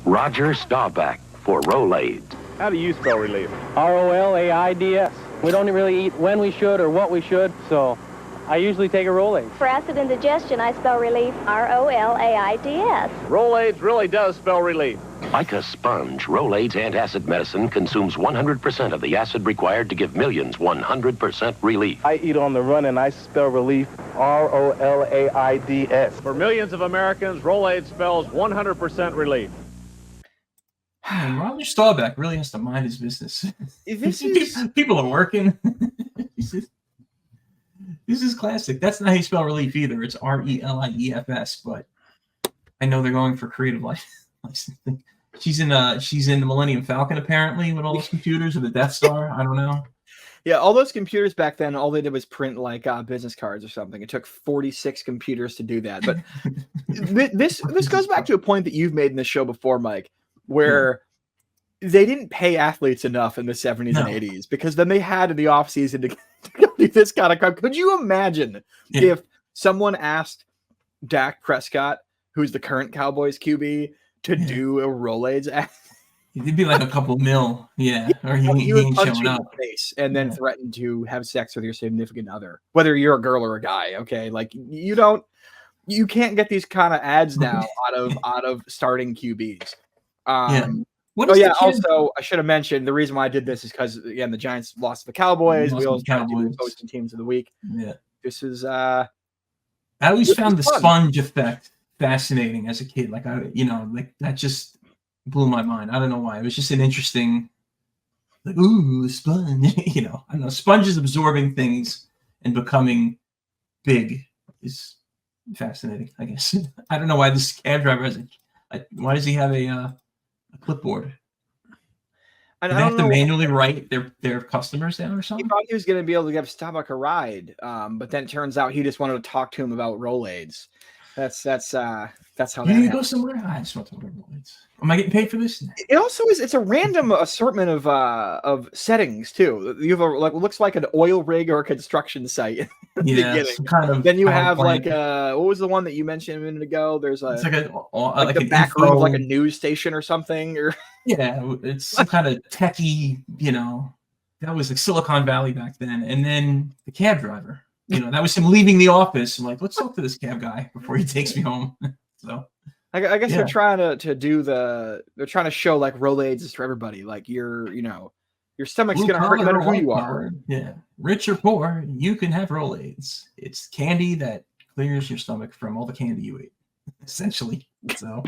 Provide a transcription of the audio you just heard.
Roger Staubach for Rolaids. How do you spell relief? Rolaids. We don't really eat when we should or what we should, so I usually take a Rolaids. For acid indigestion, I spell relief Rolaids. Rolaids really does spell relief. Like a sponge, Rolaids antacid medicine consumes 100% of the acid required to give millions 100% relief. I eat on the run and I spell relief Rolaids. For millions of Americans, Rolaids spells 100% relief. Roger Staubach really has to mind his business. People are working. This is classic. That's not how you spell relief either. It's RELIEFS, but I know they're going for creative licensing. She's in the Millennium Falcon apparently with all those computers or the Death Star. I don't know. Yeah, all those computers back then, all they did was print like business cards or something. It took 46 computers to do that. But this goes back to a point that you've made in the show before, Mike, where they didn't pay athletes enough in the 70s and 80s because then they had in the offseason to go do this kind of crap. Could you imagine if someone asked Dak Prescott, who's the current Cowboys QB, to do a Rolaids act? It'd be like a couple mil, or he would ain't punch showing you in up. the face and then threaten to have sex with your significant other, whether you're a girl or a guy. Okay, like you can't get these kind of ads now out of starting QBs. Also, I should have mentioned the reason why I did this is because again the Giants lost to the Cowboys. We always try to do posting teams of the week. Yeah, this is. I always found the sponge effect fascinating as a kid. Like that just blew my mind. I don't know why. It was just an interesting, like, ooh, sponge. I don't know. Sponges absorbing things and becoming big is fascinating. I guess I don't know why this cab driver has why does he have a clipboard? Do they have to manually write their customers down or something? He thought he was going to be able to give Staubach a ride, but then it turns out he just wanted to talk to him about Rolaids. That's how that you go somewhere. I just want to talk about Rolaids. Am I getting paid for this? It also is. It's a random assortment of settings too. You have looks like an oil rig or a construction site. Then you have like what was the one that you mentioned a minute ago? There's it's like the back room of like a news station or something. Or it's some kind of techie. That was like Silicon Valley back then. And then the cab driver. That was him leaving the office. I'm like, let's talk to this cab guy before he takes me home. So. I guess they're trying they're trying to show like Rolaids is for everybody. Like your stomach's going to hurt no matter who you are. Yeah. Rich or poor, you can have Rolaids. It's candy that clears your stomach from all the candy you ate, essentially. So.